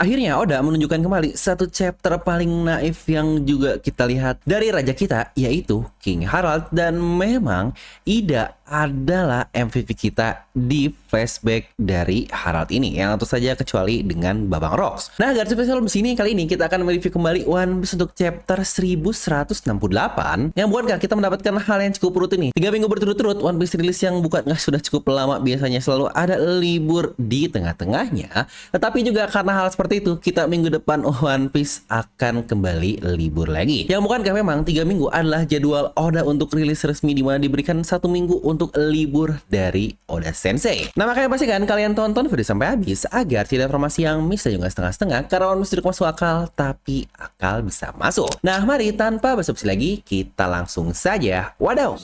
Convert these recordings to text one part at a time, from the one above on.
Akhirnya Oda menunjukkan kembali satu chapter paling naif yang juga kita lihat dari raja kita, yaitu King Harald. Dan memang Ida adalah MVP kita di flashback dari Harald ini, yang tentu saja kecuali dengan Babang Rocks. Nah, guys, spesial di sini kali ini kita akan mereview kembali One Piece untuk chapter 1168, yang bukankah kita mendapatkan hal yang cukup rutin nih. 3 minggu berturut-turut One Piece rilis yang bukankah sudah cukup lama, biasanya selalu ada libur di tengah-tengahnya. Tetapi juga karena hal seperti itu, kita minggu depan One Piece akan kembali libur lagi. Yang bukankah memang 3 minggu adalah jadwal Oda untuk rilis resmi, di mana diberikan 1 minggu untuk libur dari Oda Sensei. Nah, makanya pastikan kalian tonton video sampai habis agar tidak informasi yang miss dan juga setengah-setengah, karena One Piece tidak masuk akal, tapi akal bisa masuk. Nah, mari tanpa basa-basi lagi, kita langsung saja wadaw.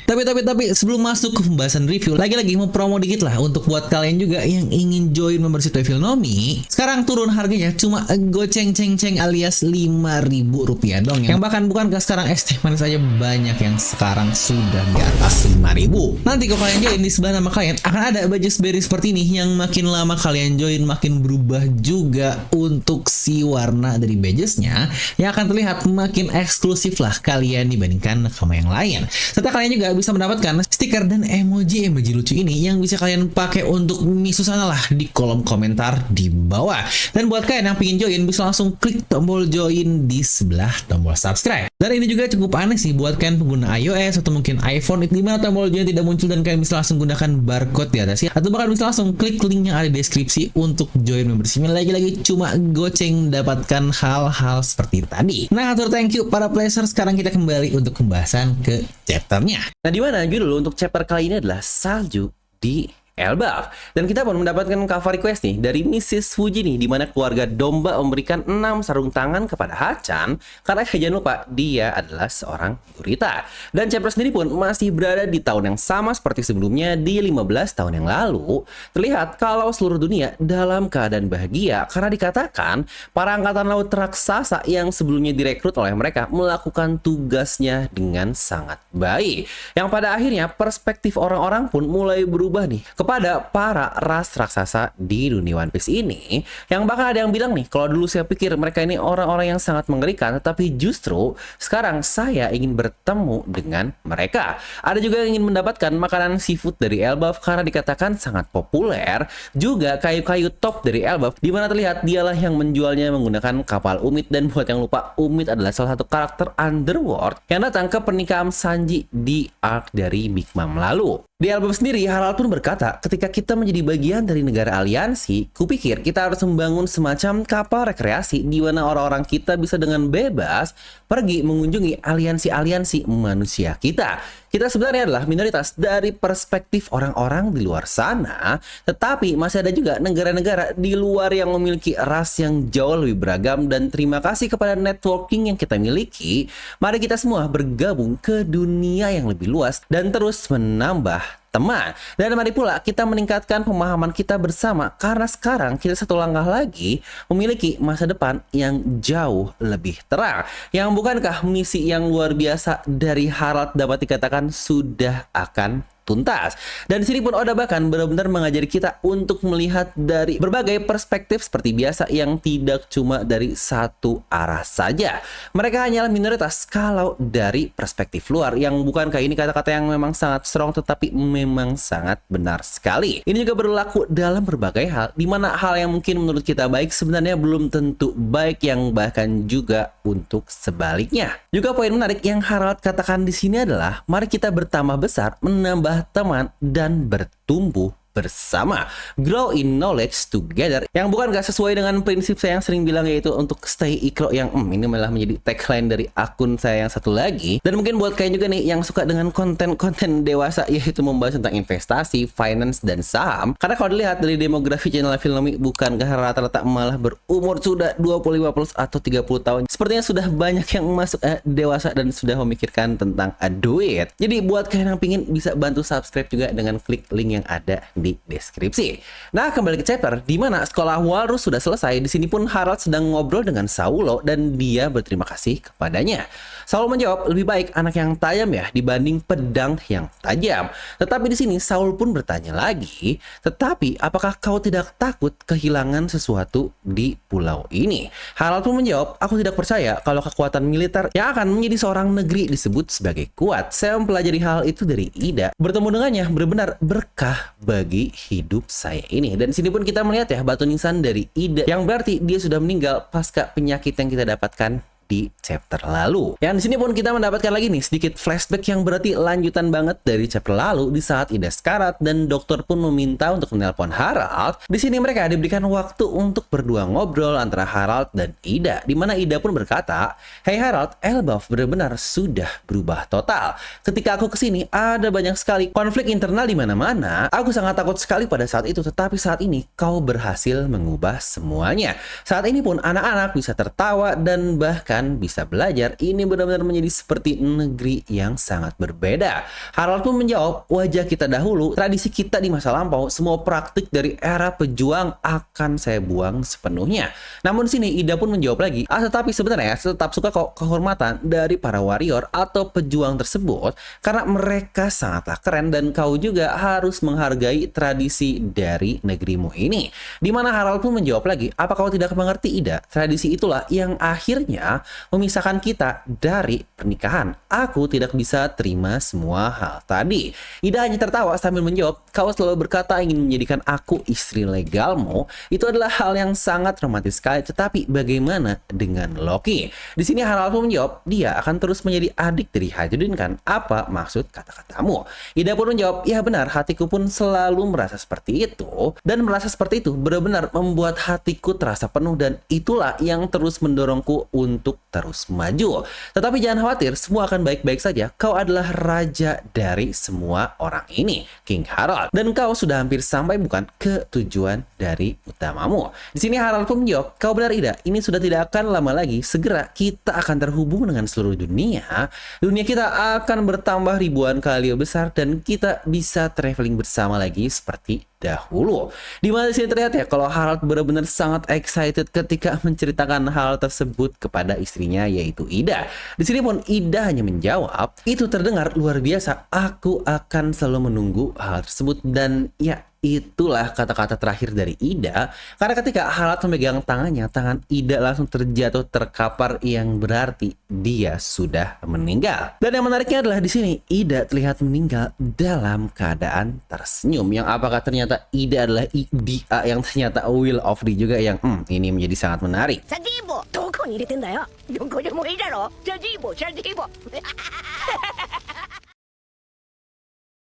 Tapi sebelum masuk ke pembahasan review, lagi-lagi mau promo dikit lah untuk buat kalian juga yang ingin join membership Devil Nomi. Sekarang turun harganya cuma goceng-ceng-ceng alias Rp5.000 dong. Yang bahkan bukankah sekarang es teh manis aja banyak yang sekarang sudah di atas Rp5.000. Nanti kalau kalian join, di sebelah nama kalian akan ada baju berry seperti ini, yang makin lama kalian join makin berubah juga untuk si warna dari badgesnya, yang akan terlihat makin eksklusif lah kalian dibandingkan sama yang lain. Serta kalian juga bisa mendapatkan stiker dan emoji lucu ini yang bisa kalian pakai untuk misu sana lah di kolom komentar di bawah. Dan buat kalian yang pengen join, bisa langsung klik tombol join di sebelah tombol subscribe. Dan ini juga cukup aneh sih buat kalian pengguna iOS atau mungkin iPhone, di mana tombol join tidak muncul dan kalian bisa langsung gunakan barcode di atasnya, atau bahkan bisa langsung klik link yang ada di deskripsi untuk join membershipnya. Lagi-lagi cuma goceng dapatkan hal-hal seperti tadi. Nah, thank you para players. Sekarang kita kembali untuk pembahasan ke chapternya. Nah, di mana judul untuk chapter kali ini adalah Salju di Elbaf. Dan kita pun mendapatkan cover request nih dari Mrs. Fuji nih, di mana keluarga domba memberikan 6 sarung tangan kepada Hachan, karena jangan lupa dia adalah seorang gurita. Dan chapter sendiri pun masih berada di tahun yang sama seperti sebelumnya, di 15 tahun yang lalu. Terlihat kalau seluruh dunia dalam keadaan bahagia karena dikatakan para angkatan laut raksasa yang sebelumnya direkrut oleh mereka melakukan tugasnya dengan sangat baik. Yang pada akhirnya perspektif orang-orang pun mulai berubah nih kepada para ras raksasa di dunia One Piece ini, yang bahkan ada yang bilang nih, kalau dulu saya pikir mereka ini orang-orang yang sangat mengerikan, tetapi justru sekarang saya ingin bertemu dengan mereka. Ada juga yang ingin mendapatkan makanan seafood dari Elbaf karena dikatakan sangat populer, juga kayu-kayu top dari Elbaf, di mana terlihat dialah yang menjualnya menggunakan kapal Umid. Dan buat yang lupa, Umid adalah salah satu karakter Underworld yang datang ke pernikahan Sanji di arc dari Big Mom lalu. Di album sendiri, Harald pun berkata, ketika kita menjadi bagian dari negara aliansi, kupikir kita harus membangun semacam kapal rekreasi di mana orang-orang kita bisa dengan bebas pergi mengunjungi aliansi-aliansi manusia kita. Kita sebenarnya adalah minoritas dari perspektif orang-orang di luar sana, tetapi masih ada juga negara-negara di luar yang memiliki ras yang jauh lebih beragam. Dan terima kasih kepada networking yang kita miliki, mari kita semua bergabung ke dunia yang lebih luas dan terus menambah teman. Dan mari pula kita meningkatkan pemahaman kita bersama, karena sekarang kita satu langkah lagi memiliki masa depan yang jauh lebih terang. Yang bukankah misi yang luar biasa dari Harald dapat dikatakan sudah akan tuntas. Dan di sini pun Oda bahkan benar-benar mengajari kita untuk melihat dari berbagai perspektif seperti biasa, yang tidak cuma dari satu arah saja. Mereka hanyalah minoritas kalau dari perspektif luar, yang bukankah ini kata-kata yang memang sangat strong tetapi memang sangat benar sekali. Ini juga berlaku dalam berbagai hal, di mana hal yang mungkin menurut kita baik sebenarnya belum tentu baik, yang bahkan juga untuk sebaliknya. Juga poin menarik yang Harald katakan di sini adalah mari kita bertambah besar, menambah teman, dan bertumbuh bersama, grow in knowledge together, yang bukan gak sesuai dengan prinsip saya yang sering bilang, yaitu untuk stay ikro, yang ini malah menjadi tagline dari akun saya yang satu lagi. Dan mungkin buat kalian juga nih yang suka dengan konten-konten dewasa, yaitu membahas tentang investasi, finance, dan saham, karena kalau dilihat dari demografi channel Filmi, bukankah rata-rata malah berumur sudah 25 plus atau 30 tahun. Sepertinya sudah banyak yang masuk dewasa dan sudah memikirkan tentang duit. Jadi buat kalian yang pingin, bisa bantu subscribe juga dengan klik link yang ada di di deskripsi. Nah, kembali ke chapter di mana sekolah Walrus sudah selesai. Di sini pun Harald sedang ngobrol dengan Saulo dan dia berterima kasih kepadanya. Saulo menjawab, lebih baik anak yang tajam ya dibanding pedang yang tajam. Tetapi di sini Saul pun bertanya lagi, tetapi apakah kau tidak takut kehilangan sesuatu di pulau ini? Harald pun menjawab, aku tidak percaya kalau kekuatan militer yang akan menjadi seorang negeri disebut sebagai kuat. Saya mempelajari hal itu dari Ida. Bertemu dengannya benar-benar berkah bagi hidup saya ini. Dan di sini pun kita melihat ya batu nisan dari Ida, yang berarti dia sudah meninggal pasca penyakit yang kita dapatkan di chapter lalu. Yang di sini pun kita mendapatkan lagi nih sedikit flashback yang berarti lanjutan banget dari chapter lalu di saat Ida sekarat dan dokter pun meminta untuk menelpon Harald. Di sini mereka diberikan waktu untuk berdua ngobrol antara Harald dan Ida, di mana Ida pun berkata, "Hey Harald, Elbaf benar-benar sudah berubah total. Ketika aku kesini ada banyak sekali konflik internal di mana-mana. Aku sangat takut sekali pada saat itu, tetapi saat ini kau berhasil mengubah semuanya. Saat ini pun anak-anak bisa tertawa dan bahkan bisa belajar. Ini benar-benar menjadi seperti negeri yang sangat berbeda." Harald pun menjawab, wajah kita dahulu, tradisi kita di masa lampau, semua praktik dari era pejuang akan saya buang sepenuhnya. Namun sini Ida pun menjawab lagi, tetapi sebenarnya saya tetap suka kok kehormatan dari para warrior atau pejuang tersebut karena mereka sangatlah keren dan kau juga harus menghargai tradisi dari negerimu ini. Dimana Harald pun menjawab lagi, apa kau tidak mengerti Ida? Tradisi itulah yang akhirnya memisahkan kita dari pernikahan. Aku tidak bisa terima semua hal tadi. Ida hanya tertawa sambil menjawab, kau selalu berkata ingin menjadikan aku istri legalmu. Itu adalah hal yang sangat romantis sekali. Tetapi bagaimana dengan Loki? Di sini Harald pun menjawab, dia akan terus menjadi adik dari Hajudin kan? Apa maksud kata-katamu? Ida pun menjawab, ya benar, hatiku pun selalu merasa seperti itu. Dan merasa seperti itu benar-benar membuat hatiku terasa penuh dan itulah yang terus mendorongku untuk terus maju. Tetapi jangan khawatir, semua akan baik-baik saja. Kau adalah raja dari semua orang ini, King Harald. Dan kau sudah hampir sampai bukan ke tujuan dari utamamu. Di sini Harald pun menjawab, kau benar Ida, ini sudah tidak akan lama lagi. Segera kita akan terhubung dengan seluruh dunia. Dunia kita akan bertambah ribuan kali lebih besar dan kita bisa traveling bersama lagi seperti dahulu. Dimana di sini terlihat ya kalau Harald benar-benar sangat excited ketika menceritakan hal tersebut kepada istrinya yaitu Ida. Di sini pun Ida hanya menjawab, itu terdengar luar biasa. Aku akan selalu menunggu hal tersebut dan ya itulah kata-kata terakhir dari Ida. Karena ketika Harald memegang tangannya, tangan Ida langsung terjatuh terkapar yang berarti dia sudah meninggal. Dan yang menariknya adalah di sini Ida terlihat meninggal dalam keadaan tersenyum. Yang apakah ternyata Ida adalah Ida yang ternyata Will of the juga yang ini menjadi sangat menarik.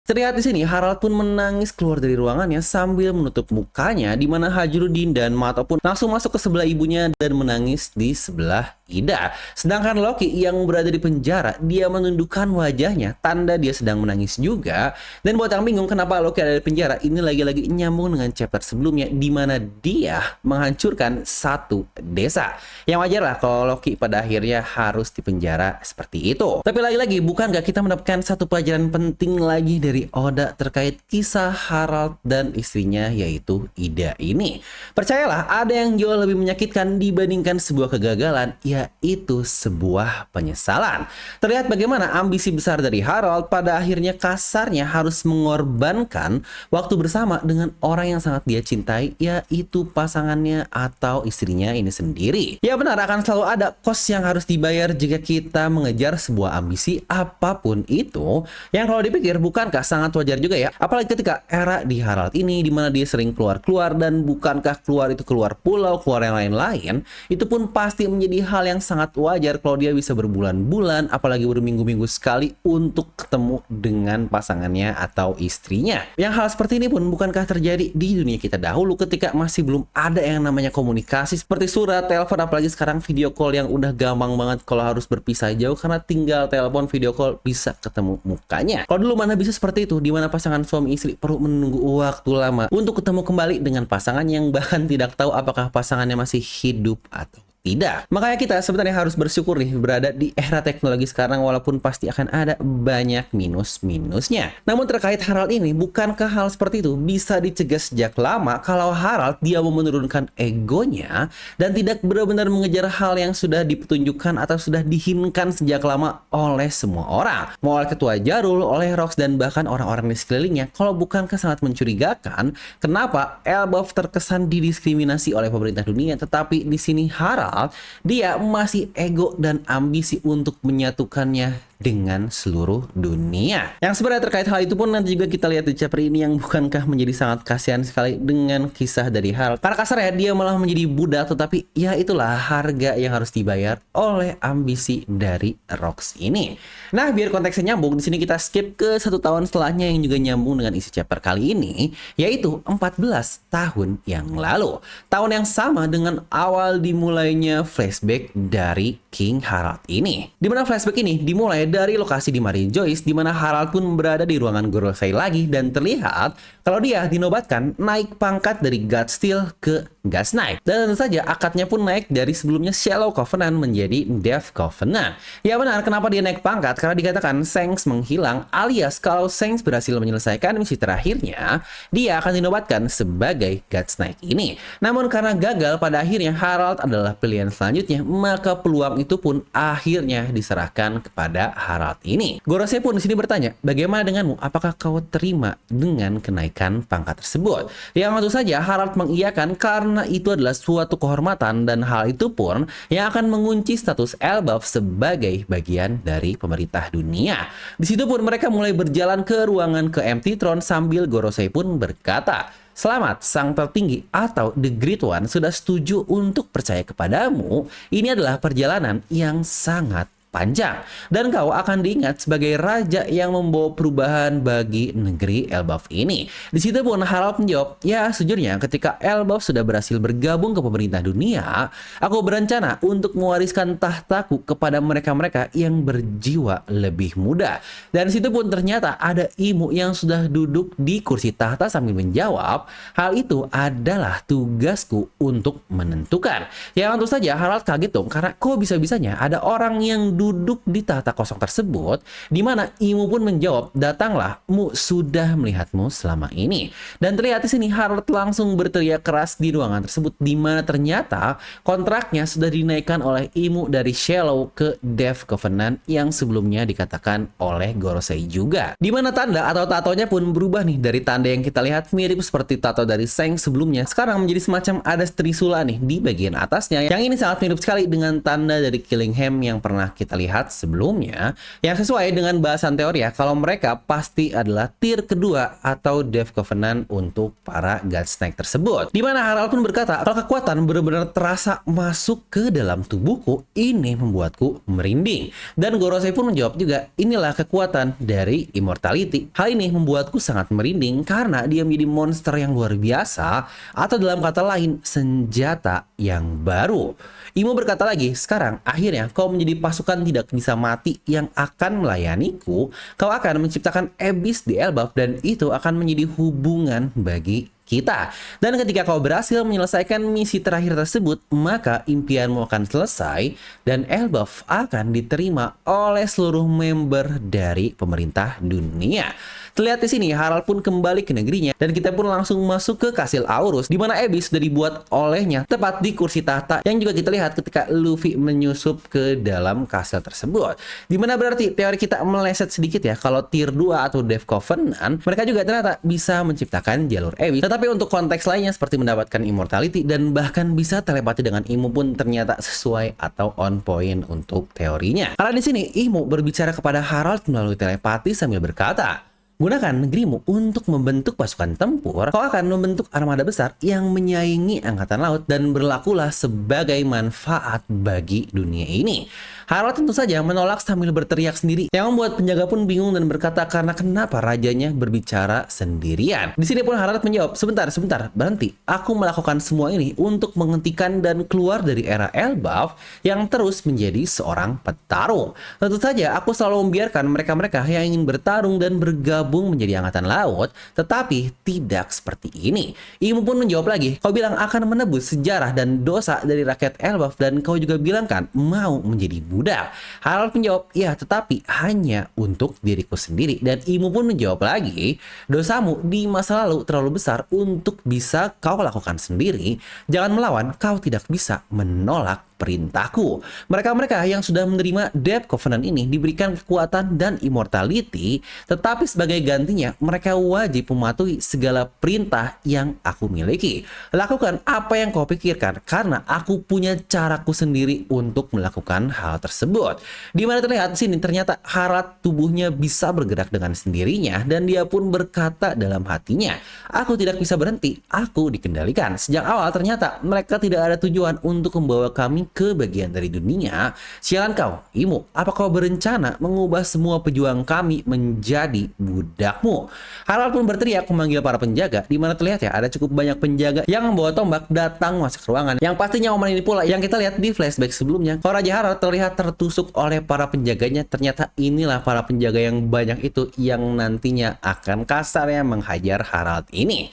Terlihat di sini Harald pun menangis keluar dari ruangannya sambil menutup mukanya, di mana Hajrudin dan Mato pun langsung masuk ke sebelah ibunya dan menangis di sebelah Ida. Sedangkan Loki yang berada di penjara, dia menundukkan wajahnya tanda dia sedang menangis juga. Dan buat yang bingung kenapa Loki ada di penjara, ini lagi-lagi nyambung dengan chapter sebelumnya di mana dia menghancurkan satu desa. Yang wajar lah kalau Loki pada akhirnya harus di penjara seperti itu. Tapi lagi-lagi bukankah kita mendapatkan satu pelajaran penting lagi dari Oda terkait kisah Harald dan istrinya yaitu Ida ini? Percayalah, ada yang jauh lebih menyakitkan dibandingkan sebuah kegagalan, yaitu sebuah penyesalan. Terlihat bagaimana ambisi besar dari Harald pada akhirnya kasarnya harus mengorbankan waktu bersama dengan orang yang sangat dia cintai, yaitu pasangannya atau istrinya ini sendiri. Ya benar, akan selalu ada kos yang harus dibayar jika kita mengejar sebuah ambisi apapun itu, yang kalau dipikir bukankah sangat wajar juga ya, apalagi ketika era di Harald ini dimana dia sering keluar-keluar, dan bukankah keluar itu keluar pulau, keluar yang lain-lain, itu pun pasti menjadi hal yang sangat wajar kalau dia bisa berbulan-bulan, apalagi berminggu-minggu sekali untuk ketemu dengan pasangannya atau istrinya. Yang hal seperti ini pun bukankah terjadi di dunia kita dahulu ketika masih belum ada yang namanya komunikasi seperti surat, telepon, apalagi sekarang video call yang udah gampang banget kalau harus berpisah jauh karena tinggal telepon, video call, bisa ketemu mukanya. Kalau dulu mana bisa seperti itu, di mana pasangan suami istri perlu menunggu waktu lama untuk ketemu kembali dengan pasangan yang bahkan tidak tahu apakah pasangannya masih hidup atau tidak. Makanya kita sebenarnya harus bersyukur nih berada di era teknologi sekarang, walaupun pasti akan ada banyak minus-minusnya. Namun terkait Harald ini, bukankah hal seperti itu bisa dicegah sejak lama kalau Harald dia mau menurunkan egonya dan tidak benar-benar mengejar hal yang sudah dipetunjukkan atau sudah dihinkan sejak lama oleh semua orang. Mau oleh Ketua Jarul, oleh Rox, dan bahkan orang-orang di sekelilingnya. Kalau bukankah sangat mencurigakan kenapa Elbaf terkesan didiskriminasi oleh pemerintah dunia, tetapi di sini Harald dia masih ego dan ambisi untuk menyatukannya dengan seluruh dunia. Yang sebenarnya terkait hal itu pun nanti juga kita lihat di chapter ini, yang bukankah menjadi sangat kasihan sekali dengan kisah dari Harald. Karena kasarnya dia malah menjadi budak, tetapi ya itulah harga yang harus dibayar oleh ambisi dari Rox ini. Nah, biar konteksnya nyambung, di sini kita skip ke 1 tahun setelahnya yang juga nyambung dengan isi chapter kali ini, yaitu 14 tahun yang lalu. Tahun yang sama dengan awal dimulainya flashback dari King Harald ini. Dimana flashback ini dimulai dari lokasi di Mary Joyce, di mana Harald pun berada di ruangan Gorosei lagi dan terlihat kalau dia dinobatkan naik pangkat dari God Steel ke God Knight. Dan tentu saja akadnya pun naik dari sebelumnya Shadow Covenant menjadi Death Covenant. Ya benar, kenapa dia naik pangkat? Karena dikatakan Shanks menghilang, alias kalau Shanks berhasil menyelesaikan misi terakhirnya, dia akan dinobatkan sebagai God Knight ini. Namun karena gagal, pada akhirnya Harald adalah pilihan selanjutnya, maka peluang itu pun akhirnya diserahkan kepada Harald ini. Gorosei pun di sini bertanya, bagaimana denganmu? Apakah kau terima dengan kenaikan pangkat tersebut? Yang tentu saja Harald mengiyakan karena itu adalah suatu kehormatan dan hal itu pun yang akan mengunci status Elbaf sebagai bagian dari pemerintah dunia. Di situ pun mereka mulai berjalan ke ruangan ke Empty Throne sambil Gorosei pun berkata, "Selamat, Sang Tertinggi atau The Great One sudah setuju untuk percaya kepadamu. Ini adalah perjalanan yang sangat panjang dan kau akan diingat sebagai raja yang membawa perubahan bagi negeri Elbaf ini." Di situ pun Harald menjawab, "Ya, sejujurnya ketika Elbaf sudah berhasil bergabung ke pemerintah dunia, aku berencana untuk mewariskan tahtaku kepada mereka-mereka yang berjiwa lebih muda." Dan di situ pun ternyata ada Imu yang sudah duduk di kursi tahta sambil menjawab, "Hal itu adalah tugasku untuk menentukan." Ya tentu saja Harald kaget dong, karena kok bisa-bisanya ada orang yang duduk di tahta kosong tersebut, di mana Imu pun menjawab, "Datanglah, Mu sudah melihatmu selama ini." Dan terlihat di sini Harald langsung berteriak keras di ruangan tersebut, di mana ternyata kontraknya sudah dinaikkan oleh Imu dari Shallow ke Death Covenant yang sebelumnya dikatakan oleh Gorosei juga. Di mana tanda atau tatonya pun berubah nih, dari tanda yang kita lihat mirip seperti tato dari Shanks sebelumnya, sekarang menjadi semacam ada trisula nih di bagian atasnya, yang ini sangat mirip sekali dengan tanda dari Killingham yang pernah kita lihat sebelumnya, yang sesuai dengan bahasan teori ya, kalau mereka pasti adalah tier kedua atau Death Covenant untuk para God Knight tersebut. Dimana Harald pun berkata, kalau kekuatan benar-benar terasa masuk ke dalam tubuhku, ini membuatku merinding. Dan Gorosei pun menjawab juga, inilah kekuatan dari Immortality. Hal ini membuatku sangat merinding karena dia menjadi monster yang luar biasa, atau dalam kata lain, senjata yang baru. Imo berkata lagi, sekarang akhirnya kau menjadi pasukan tidak bisa mati yang akan melayaniku. Kau akan menciptakan Abyss di Elbaf dan itu akan menjadi hubungan bagi kita. Dan ketika kau berhasil menyelesaikan misi terakhir tersebut, maka impianmu akan selesai dan Elbaf akan diterima oleh seluruh member dari pemerintah dunia. Terlihat di sini Harald pun kembali ke negerinya dan kita pun langsung masuk ke Kastil Aurus, di mana Abyss sudah dibuat olehnya tepat di kursi tahta yang juga kita lihat ketika Luffy menyusup ke dalam kastil tersebut. Dimana berarti teori kita meleset sedikit ya, kalau tier 2 atau Death Covenant mereka juga ternyata bisa menciptakan jalur Abyss. Tetapi untuk konteks lainnya seperti mendapatkan Immortality dan bahkan bisa telepati dengan Imu pun ternyata sesuai atau on point untuk teorinya. Karena di sini Imu berbicara kepada Harald melalui telepati sambil berkata, gunakan negerimu untuk membentuk pasukan tempur, kau akan membentuk armada besar yang menyaingi angkatan laut dan berlakulah sebagai manfaat bagi dunia ini. Harald tentu saja menolak sambil berteriak sendiri, yang membuat penjaga pun bingung dan berkata karena kenapa rajanya berbicara sendirian. Di sini pun Harald menjawab, sebentar, berhenti. Aku melakukan semua ini untuk menghentikan dan keluar dari era Elbaf yang terus menjadi seorang petarung. Tentu saja aku selalu membiarkan mereka-mereka yang ingin bertarung dan bergabung bergabung menjadi angkatan laut, tetapi tidak seperti ini. Imu pun menjawab lagi, kau bilang akan menebus sejarah dan dosa dari rakyat Elbaf dan kau juga bilang kan mau menjadi budak. Harald menjawab, ya tetapi hanya untuk diriku sendiri. Dan Imu pun menjawab lagi, dosamu di masa lalu terlalu besar untuk bisa kau lakukan sendiri. Jangan melawan, kau tidak bisa menolak perintahku. Mereka-mereka yang sudah menerima Death Covenant ini diberikan kekuatan dan immortality, tetapi sebagai gantinya mereka wajib mematuhi segala perintah yang aku miliki. Lakukan apa yang kau pikirkan karena aku punya caraku sendiri untuk melakukan hal tersebut. Di mana terlihat di sini ternyata Harald tubuhnya bisa bergerak dengan sendirinya dan dia pun berkata dalam hatinya, aku tidak bisa berhenti, aku dikendalikan. Sejak awal ternyata mereka tidak ada tujuan untuk membawa kami ke bagian dari dunia. Sialan kau, Imu, apa kau berencana mengubah semua pejuang kami menjadi budakmu? Harald pun berteriak memanggil para penjaga, di mana terlihat ya ada cukup banyak penjaga yang membawa tombak datang masuk ke ruangan. Yang pastinya momen ini pula yang kita lihat di flashback sebelumnya. Kalau Raja Harald terlihat tertusuk oleh para penjaganya, ternyata inilah para penjaga yang banyak itu yang nantinya akan kasarnya menghajar Harald ini.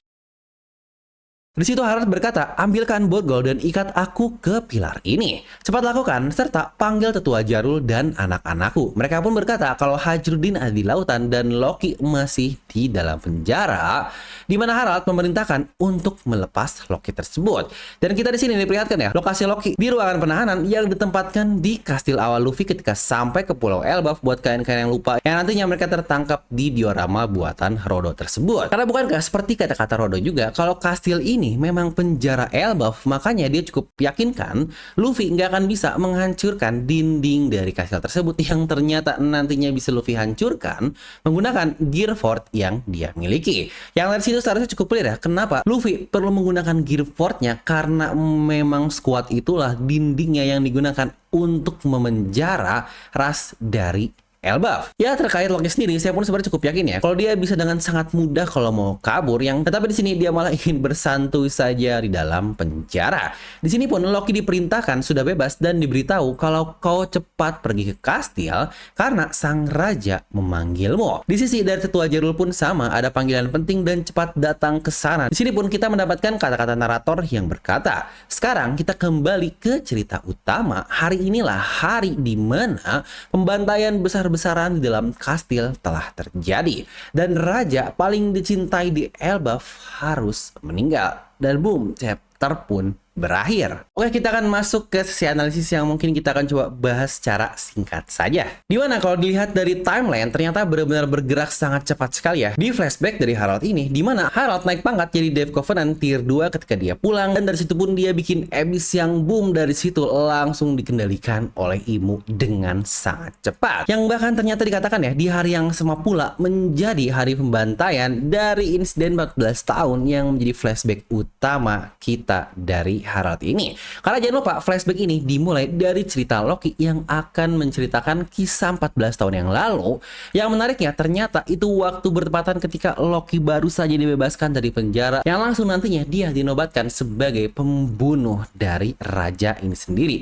Di situ Harald berkata, ambilkan borgol dan ikat aku ke pilar ini. Cepat lakukan, serta panggil tetua Jarul dan anak-anakku. Mereka pun berkata kalau Hajrudin ada di lautan dan Loki masih di dalam penjara, di mana Harald memerintahkan untuk melepas Loki tersebut. Dan kita di sini diperlihatkan ya, lokasi Loki di ruangan penahanan yang ditempatkan di kastil awal Luffy ketika sampai ke Pulau Elbaf. Buat kalian-kalian yang lupa, yang nantinya mereka tertangkap di diorama buatan Rodo tersebut. Karena bukankah seperti kata-kata Rodo juga, kalau kastil ini memang penjara Elbaf, makanya dia cukup yakinkan Luffy nggak akan bisa menghancurkan dinding dari kastil tersebut yang ternyata nantinya bisa Luffy hancurkan menggunakan Gear Fort yang dia miliki. Yang dari situ seharusnya cukup clear ya, kenapa Luffy perlu menggunakan Gear Fort-nya, karena memang squad itulah dindingnya yang digunakan untuk memenjara ras dari Elbaf. Ya, terkait Loki sendiri, saya pun sebenarnya cukup yakin ya kalau dia bisa dengan sangat mudah kalau mau kabur, yang tetapi di sini dia malah ingin bersantuy saja di dalam penjara. Di sini pun Loki diperintahkan sudah bebas dan diberitahu kalau kau cepat pergi ke kastil karena sang raja memanggilmu. Di sisi dari tetua Jarul pun sama, ada panggilan penting dan cepat datang ke sana. Di sini pun kita mendapatkan kata-kata narator yang berkata, sekarang kita kembali ke cerita utama. Hari inilah hari di mana pembantaian besar-besaran di dalam kastil telah terjadi dan raja paling dicintai di Elbaf harus meninggal. Dan boom, chapter pun berakhir. Oke, kita akan masuk ke sesi analisis yang mungkin kita akan coba bahas secara singkat saja. Dimana kalau dilihat dari timeline ternyata benar-benar bergerak sangat cepat sekali ya. Di flashback dari Harald ini, dimana Harald naik pangkat jadi Death Covenant tier 2 ketika dia pulang, dan dari situ pun dia bikin Abyss yang boom, dari situ langsung dikendalikan oleh Imu dengan sangat cepat. Yang bahkan ternyata dikatakan ya, di hari yang sama pula menjadi hari pembantaian dari insiden 14 tahun yang menjadi flashback utama kita dari Harald ini. Karena jangan lupa flashback ini dimulai dari cerita Loki yang akan menceritakan kisah 14 tahun yang lalu. Yang menariknya ternyata itu waktu bertepatan ketika Loki baru saja dibebaskan dari penjara, yang langsung nantinya dia dinobatkan sebagai pembunuh dari raja ini sendiri.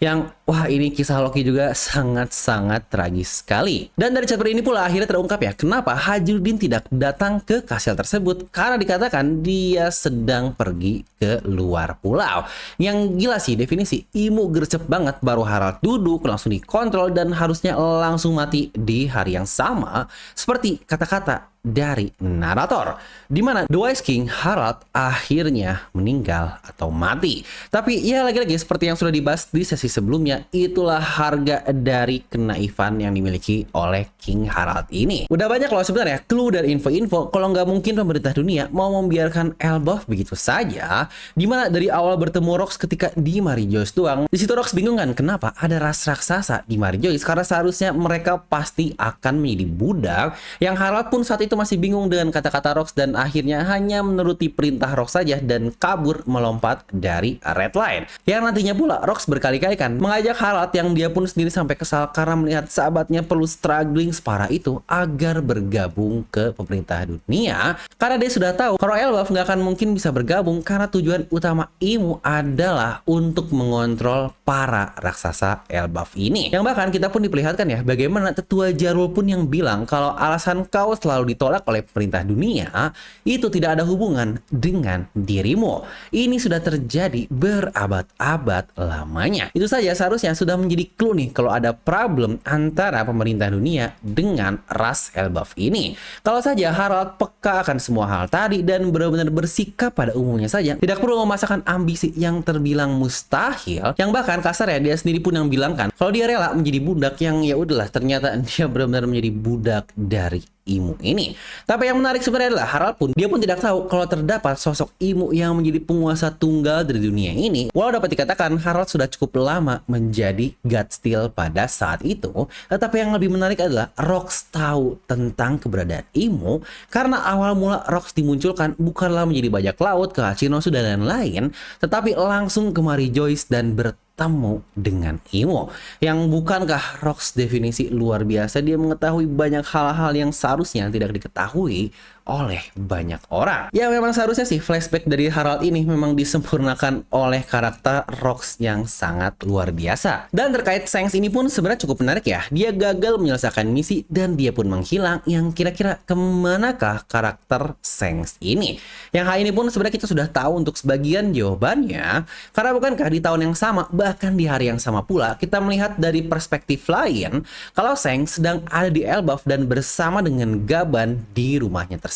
Yang wah, ini kisah Loki juga sangat-sangat tragis sekali. Dan dari chapter ini pula akhirnya terungkap ya kenapa Hajrudin tidak datang ke kastil tersebut, karena dikatakan dia sedang pergi ke luar pulau. Yang gila sih definisi Imu gercep banget, baru Harald duduk langsung dikontrol dan harusnya langsung mati di hari yang sama seperti kata-kata dari narator, dimana The Wise King Harald akhirnya meninggal atau mati. Tapi ya lagi-lagi seperti yang sudah dibahas di sesi sebelumnya, itulah harga dari kenaifan yang dimiliki oleh King Harald ini. Udah banyak loh sebenarnya clue dan info-info kalau nggak mungkin pemerintah dunia mau membiarkan Elbaf begitu saja. Dimana dari awal bertemu Rox ketika di Marejois doang, di situ Rox bingung kan kenapa ada ras raksasa di Marejois, karena seharusnya mereka pasti akan menjadi budak. Yang Harald pun saat itu masih bingung dengan kata-kata Rox dan akhirnya hanya menuruti perintah Rox saja dan kabur melompat dari Red Line. Yang nantinya pula Rox berkali-kali kan mengajak Harald yang dia pun sendiri sampai kesal karena melihat sahabatnya perlu struggling separah itu agar bergabung ke pemerintah dunia, karena dia sudah tahu kalau Elbaf nggak akan mungkin bisa bergabung karena tujuan utama Imu adalah untuk mengontrol para raksasa Elbaf ini. Yang bahkan kita pun diperlihatkan ya bagaimana tetua Jarul pun yang bilang kalau alasan kau selalu ditolak oleh pemerintah dunia, itu tidak ada hubungan dengan dirimu. Ini sudah terjadi berabad-abad lamanya. Itu saja seharusnya sudah menjadi clue nih kalau ada problem antara pemerintah dunia dengan ras Elbaf ini. Kalau saja Harald peka akan semua hal tadi dan benar-benar bersikap pada umumnya saja, tidak perlu memasakkan ambisi yang terbilang mustahil, yang bahkan kasar ya, dia sendiri pun yang bilang kan kalau dia rela menjadi budak yang ya udahlah, ternyata dia benar-benar menjadi budak dari Imu ini. Tapi yang menarik sebenarnya adalah Harald pun tidak tahu kalau terdapat sosok Imu yang menjadi penguasa tunggal dari dunia ini. Walau dapat dikatakan Harald sudah cukup lama menjadi God Steel pada saat itu, tetapi yang lebih menarik adalah Rox tahu tentang keberadaan Imu karena awal mula Rox dimunculkan bukanlah menjadi bajak laut ke Hachinosu dan lain-lain, tetapi langsung ke Mary Joyce dan bertemu dengan Imu. Yang bukankah Rox definisi luar biasa, dia mengetahui banyak hal-hal yang seharusnya tidak diketahui oleh banyak orang. Ya memang seharusnya sih flashback dari Harald ini memang disempurnakan oleh karakter Rox yang sangat luar biasa. Dan terkait Shanks ini pun sebenarnya cukup menarik ya. Dia gagal menyelesaikan misi dan dia pun menghilang. Yang kira-kira kemanakah karakter Shanks ini? Yang hal ini pun sebenarnya kita sudah tahu untuk sebagian jawabannya. Karena bukankah di tahun yang sama, bahkan di hari yang sama pula, kita melihat dari perspektif lain kalau Shanks sedang ada di Elbaf dan bersama dengan Gaban di rumahnya tersebut.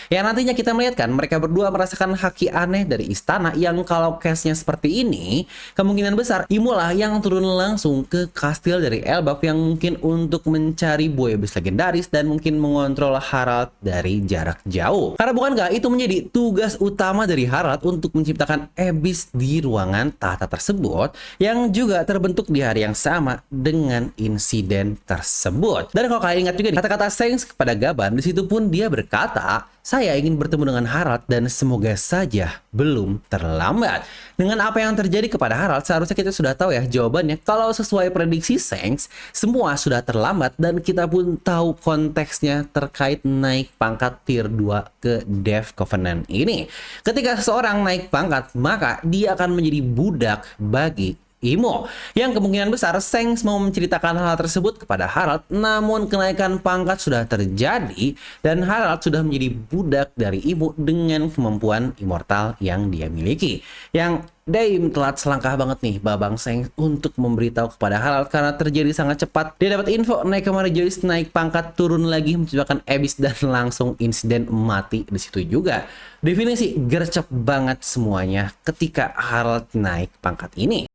Yang nantinya kita melihat kan mereka berdua merasakan haki aneh dari istana, yang kalau case-nya seperti ini kemungkinan besar Imu lah yang turun langsung ke kastil dari Elbaf yang mungkin untuk mencari buaya iblis legendaris dan mungkin mengontrol Harald dari jarak jauh. Karena bukankah itu menjadi tugas utama dari Harald untuk menciptakan Abyss di ruangan tahta tersebut yang juga terbentuk di hari yang sama dengan insiden tersebut. Dan kalau kalian ingat juga nih kata-kata Shanks kepada Gaban, di situ pun dia berkata, saya ingin bertemu dengan Harald dan semoga saja belum terlambat. Dengan apa yang terjadi kepada Harald, seharusnya kita sudah tahu ya jawabannya. Kalau sesuai prediksi Shanks, semua sudah terlambat dan kita pun tahu konteksnya terkait naik pangkat tier 2 ke Death Covenant ini. Ketika seseorang naik pangkat, maka dia akan menjadi budak bagi Imu. Yang kemungkinan besar Shanks mau menceritakan hal tersebut kepada Harald, namun kenaikan pangkat sudah terjadi dan Harald sudah menjadi budak dari Imu dengan kemampuan immortal yang dia miliki. Yang Daim telat selangkah banget nih Babang Shanks untuk memberitahu kepada Harald karena terjadi sangat cepat. Dia dapat info naik ke Mary Joyce, naik pangkat, turun lagi menciptakan Abyss dan langsung insiden mati di situ juga. Definisi gercep banget semuanya ketika Harald naik pangkat ini.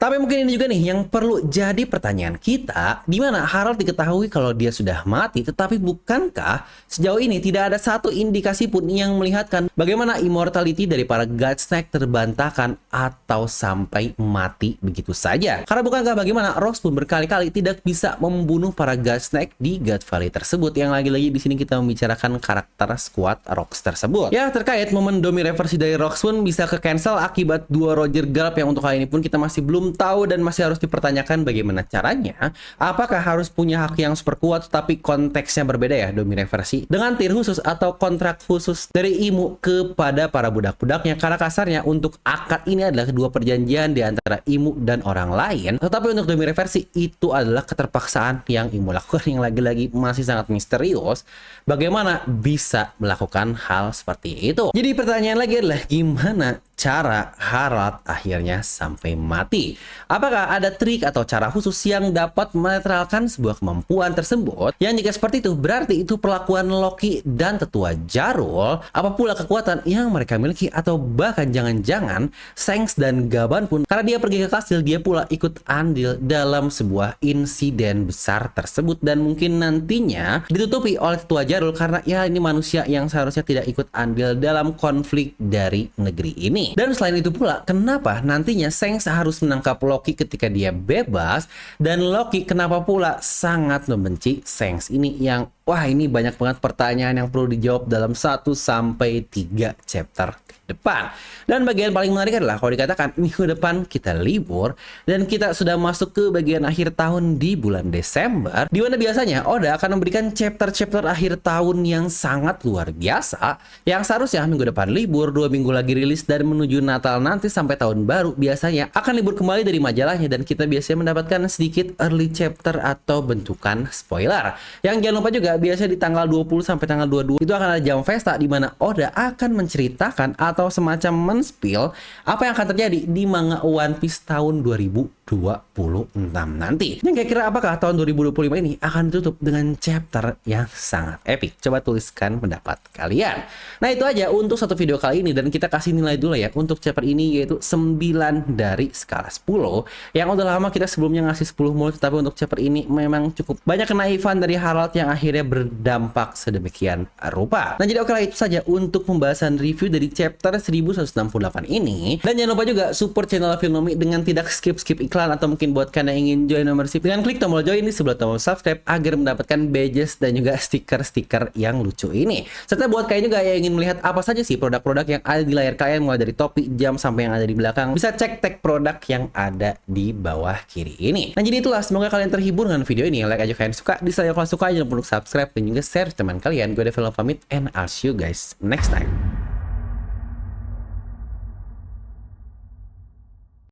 Tapi mungkin ini juga nih yang perlu jadi pertanyaan kita, di mana Harald diketahui kalau dia sudah mati, tetapi bukankah sejauh ini tidak ada satu indikasi pun yang melihatkan bagaimana immortality dari para Godsnack terbantahkan atau sampai mati begitu saja? Karena bukankah bagaimana Rox pun berkali-kali tidak bisa membunuh para Godsnack di God Valley tersebut, yang lagi-lagi di sini kita membicarakan karakter squad Rox tersebut. Ya terkait momen domi reversi dari Rox pun bisa ke cancel akibat dua Roger Gulp yang untuk kali ini pun kita masih belum tahu dan masih harus dipertanyakan bagaimana caranya. Apakah harus punya hak yang super kuat tapi konteksnya berbeda ya domi reversi dengan tier khusus atau kontrak khusus dari Imu kepada para budak-budaknya, karena kasarnya untuk akad ini adalah kedua perjanjian di antara Imu dan orang lain, tetapi untuk domi reversi itu adalah keterpaksaan yang Imu lakukan, yang lagi-lagi masih sangat misterius bagaimana bisa melakukan hal seperti itu. Jadi pertanyaan lagi adalah gimana cara Harald akhirnya sampai mati? Apakah ada trik atau cara khusus yang dapat menetralkan sebuah kemampuan tersebut? Yang jika seperti itu, berarti itu perlakuan Loki dan tetua Jarul, apa pula kekuatan yang mereka miliki, atau bahkan jangan-jangan Shanks dan Gaban pun karena dia pergi ke kastil, dia pula ikut andil dalam sebuah insiden besar tersebut dan mungkin nantinya ditutupi oleh tetua Jarul karena ya ini manusia yang seharusnya tidak ikut andil dalam konflik dari negeri ini. Dan selain itu pula, kenapa nantinya Shanks harus menangkap Loki ketika dia bebas, dan Loki kenapa pula sangat membenci Shanks ini, yang wah ini banyak banget pertanyaan yang perlu dijawab dalam 1 sampai 3 chapter ke depan. Dan bagian paling menarik adalah kalau dikatakan minggu depan kita libur dan kita sudah masuk ke bagian akhir tahun di bulan Desember, di mana biasanya Oda akan memberikan chapter-chapter akhir tahun yang sangat luar biasa, yang seharusnya minggu depan libur, 2 minggu lagi rilis, dan menuju Natal nanti sampai tahun baru biasanya akan libur kembali dari majalahnya, dan kita biasanya mendapatkan sedikit early chapter atau bentukan spoiler. Yang jangan lupa juga juga biasanya di tanggal 20 sampai tanggal 22 itu akan ada jam pesta di mana Oda akan menceritakan atau semacam men-spill apa yang akan terjadi di manga One Piece tahun 2026 nanti. Yang kira-kira apakah tahun 2025 ini akan ditutup dengan chapter yang sangat epic? Coba tuliskan pendapat kalian. Nah, itu aja untuk satu video kali ini dan kita kasih nilai dulu ya untuk chapter ini, yaitu 9 dari skala 10. Yang udah lama kita sebelumnya ngasih 10 mulu, tapi untuk chapter ini memang cukup banyak kenaifan dari Harald yang akhirnya berdampak sedemikian rupa. Nah, jadi oke lah, itu saja untuk pembahasan review dari chapter 1168 ini. Dan jangan lupa juga support channel Filmnomi dengan tidak skip-skip iklan, atau mungkin buat kalian yang ingin join membership dengan klik tombol join di sebelah tombol subscribe agar mendapatkan badges dan juga stiker-stiker yang lucu ini. Serta buat kalian juga yang ingin melihat apa saja sih produk-produk yang ada di layar kalian, mulai dari topi, jam, sampai yang ada di belakang, bisa cek tag produk yang ada di bawah kiri ini. Nah, jadi itulah, semoga kalian terhibur dengan video ini. Like aja kalian suka, dislike kalau suka, jangan lupa untuk subscribe dan juga share teman kalian. Gue Devil pamit, and I'll see you guys next time.